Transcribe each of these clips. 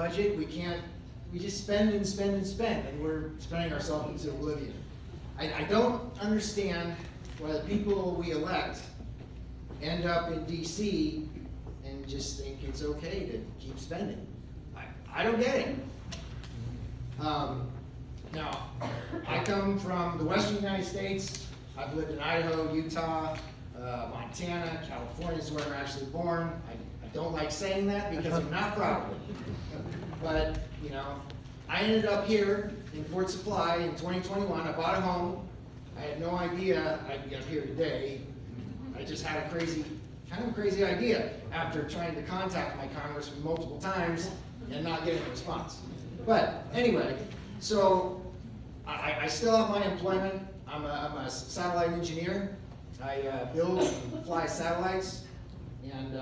budget, we just spend and spend and spend, and we're spending ourselves into oblivion. I don't understand why the people we elect end up in DC and just think it's okay to keep spending. I don't get it. Now, I come from the western United States. I've lived in Idaho, Utah, Montana, California is where I'm actually born. I don't like saying that because I'm not proud of it. But, you know, I ended up here in Fort Supply in 2021. I bought a home. I had no idea I'd be up here today. I just had a kind of crazy idea after trying to contact my congressman multiple times and not getting a response. But anyway, so I still have my employment. I'm a satellite engineer. I build and fly satellites, and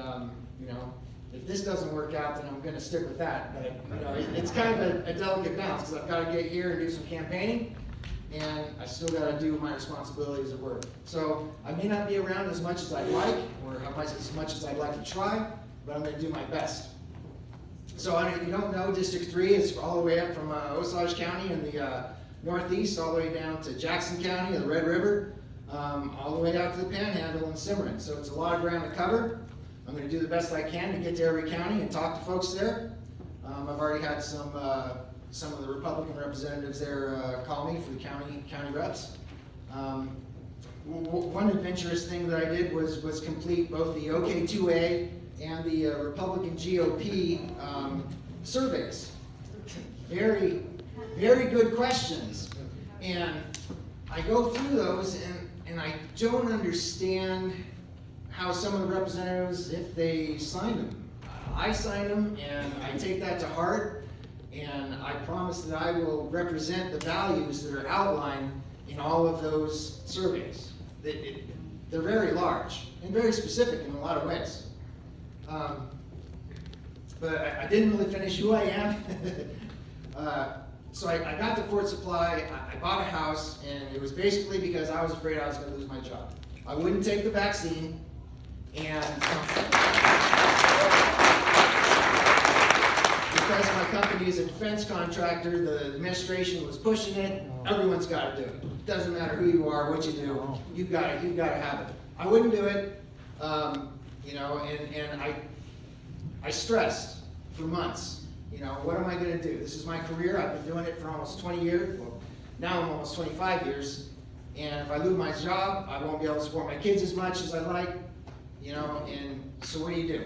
you know, if this doesn't work out, then I'm going to stick with that. But you know, it's kind of a delicate balance because I've got to get here and do some campaigning, and I still got to do my responsibilities at work. So I may not be around as much as I'd like, or as much as I'd like to try, but I'm going to do my best. So if you don't know, District 3 is all the way up from Osage County in the northeast, all the way down to Jackson County and the Red River, all the way out to the Panhandle and Cimarron. So it's a lot of ground to cover. I'm going to do the best I can to get to every county and talk to folks there. I've already had some of the Republican representatives there call me for the county reps. One adventurous thing that I did was complete both the OK2A and the Republican GOP surveys. Very, very good questions. And I go through those and I don't understand how some of the representatives, if they sign them. I sign them and I take that to heart, and I promise that I will represent the values that are outlined in all of those surveys. They're very large and very specific in a lot of ways. But I didn't really finish who I am. So I got to Fort Supply, I bought a house, and it was basically because I was afraid I was going to lose my job. I wouldn't take the vaccine, and because my company is a defense contractor, the administration was pushing it. Everyone's got to do it. Doesn't matter who you are, what you do, you've got to have it. I wouldn't do it, you know, and I stressed for months. You know, what am I going to do? This is my career. I've been doing it for almost 20 years. Well, now I'm almost 25 years. And if I lose my job, I won't be able to support my kids as much as I like. You know, and so what do you do?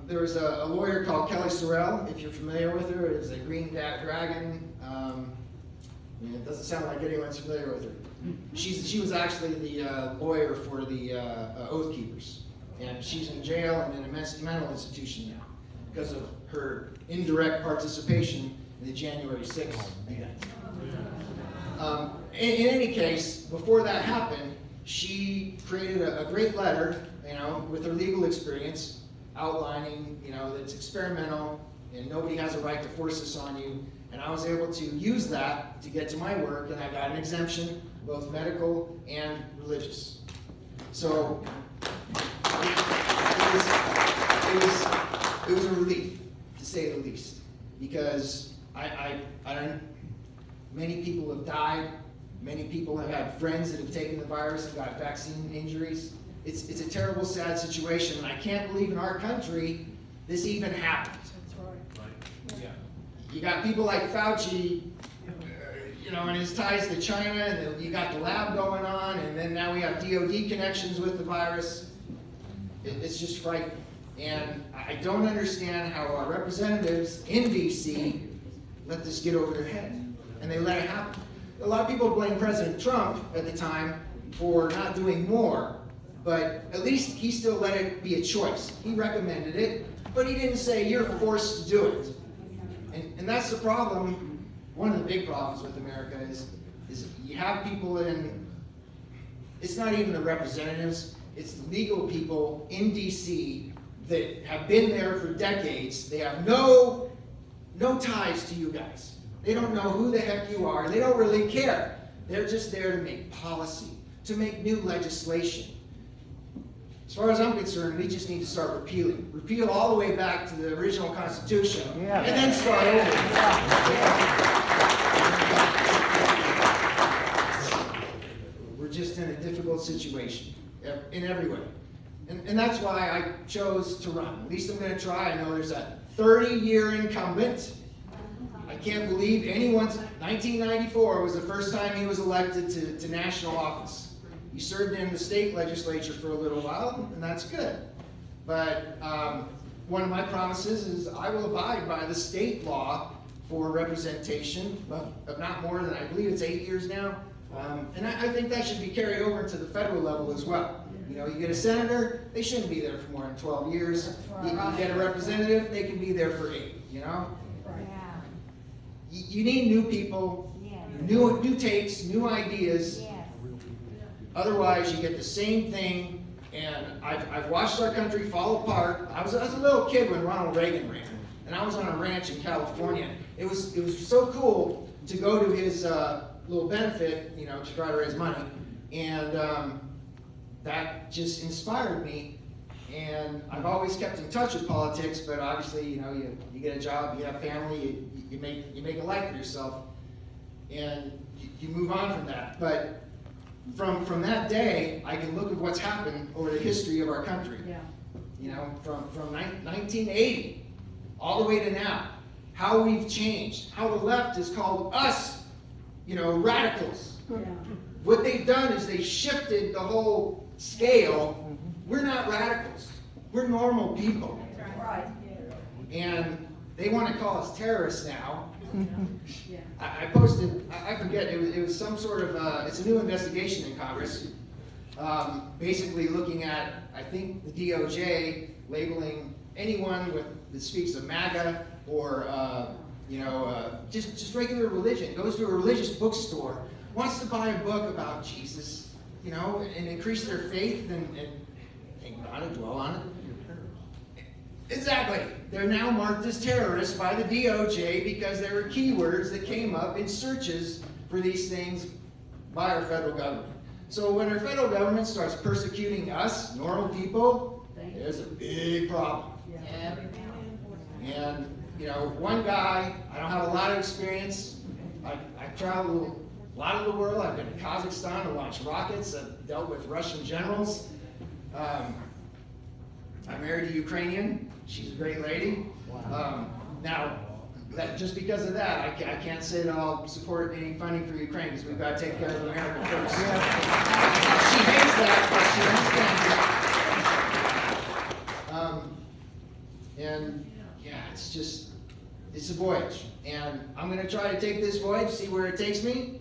There was a lawyer called Kelly Sorrell, if you're familiar with her. It was a Green Dragon. It doesn't sound like anyone's familiar with her. She was actually the lawyer for the Oath Keepers. And she's in jail and in a mental institution now because of her indirect participation in the January 6th event. In any case, before that happened, she created a great letter, you know, with her legal experience, outlining, you know, that it's experimental and nobody has a right to force this on you. And I was able to use that to get to my work, and I got an exemption, both medical and religious. So it was a relief, to say the least, because I don't. Many people have died. Many people have had friends that have taken the virus and got vaccine injuries. It's a terrible, sad situation, and I can't believe in our country this even happened. That's right. Yeah. You got people like Fauci, you know, and his ties to China, and you got the lab going on, and then now we have DOD connections with the virus. It's just frightening. And I don't understand how our representatives in DC let this get over their head. And they let it happen. A lot of people blame President Trump at the time for not doing more, but at least he still let it be a choice. He recommended it, but he didn't say you're forced to do it. And that's the problem. One of the big problems with America is you have people in, it's not even the representatives, it's the legal people in DC that have been there for decades. They have no ties to you guys. They don't know who the heck you are. They don't really care. They're just there to make policy, to make new legislation, as far as I'm concerned, we just need to start repealing. Repeal all the way back to the original Constitution, and then start over. We're just in a difficult situation in every way. And that's why I chose to run. At least I'm going to try. I know there's a 30-year incumbent. I can't believe 1994 was the first time he was elected to national office. He served in the state legislature for a little while, and that's good. But one of my promises is I will abide by the state law for representation of not more than, I believe it's 8 years now. And I think that should be carried over to the federal level as well. You know, you get a senator, they shouldn't be there for more than 12 years. You get a representative, they can be there for 8, you know? You need new people, new takes, new ideas. Otherwise, you get the same thing. And I've watched our country fall apart. I was a little kid when Ronald Reagan ran, and I was on a ranch in California. It was so cool to go to his little benefit, you know, to try to raise money, and that just inspired me. And I've always kept in touch with politics, but obviously, you know, you get a job, you have family, you make a life for yourself, and you move on from that. But from that day, I can look at what's happened over the history of our country. You know, from 1980 all the way to now, how we've changed, how the left has called us, you know, radicals. What they've done is they shifted the whole scale. We're not radicals. We're normal people. And they want to call us terrorists now. I posted, I forget, it was some sort of, it's a new investigation in Congress, basically looking at, I think, the DOJ labeling anyone that speaks of MAGA or, you know, just regular religion, goes to a religious bookstore, wants to buy a book about Jesus, you know, and increase their faith and think about it, dwell on it. Exactly. They're now marked as terrorists by the DOJ because there were keywords that came up in searches for these things by our federal government. So when our federal government starts persecuting us, normal people, there's a big problem. And, you know, one guy, I don't have a lot of experience. I've traveled a lot of the world. I've been to Kazakhstan to launch rockets. I've dealt with Russian generals. I'm married to Ukrainian. She's a great lady. Now, just because of that, I can't say that I'll support any funding for Ukraine because we've got to take care of America first. She hates that, but she understands it. And yeah, it's a voyage. And I'm going to try to take this voyage, see where it takes me.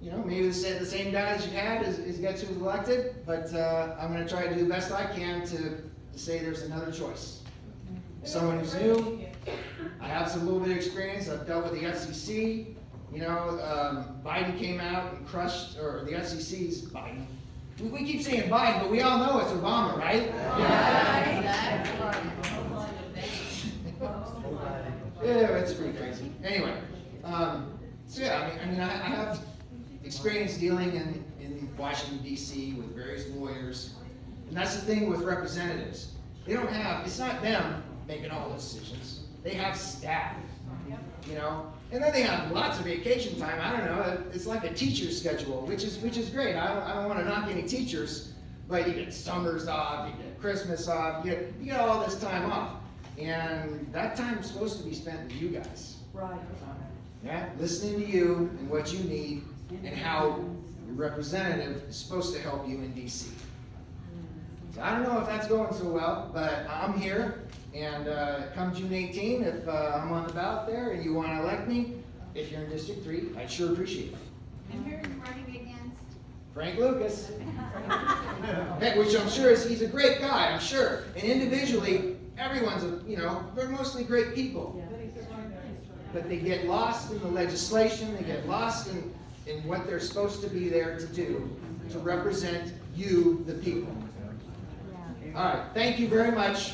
You know, maybe the same guys you had is gets who's elected, but I'm going to try to do the best I can to say there's another choice. Someone who's new. I have a little bit of experience. I've dealt with the FCC. You know, Biden came out and crushed, or the FCC's Biden. We keep saying Biden, but we all know it's Obama, right? Yeah, it's pretty crazy. Anyway, so yeah, I mean, I have experience dealing in Washington, D.C. with various lawyers. And that's the thing with representatives. They don't have, it's not them making all the decisions. They have staff, you know. And then they have lots of vacation time. I don't know, it's like a teacher's schedule, which is great. I don't want to knock any teachers, but you get summers off, you get Christmas off, you get all this time off. And that time is supposed to be spent with you guys. Right. Yeah, listening to you and what you need and how your representative is supposed to help you in D.C. So I don't know if that's going so well, but I'm here. And come June 18, if I'm on the ballot there and you want to elect me, if you're in District 3, I'd sure appreciate it. And who are you running against? Frank Lucas. Which I'm sure he's a great guy, I'm sure. And individually, everyone's, they're mostly great people. But they get lost in the legislation, they get lost in what they're supposed to be there to do, to represent you, the people. All right, thank you very much.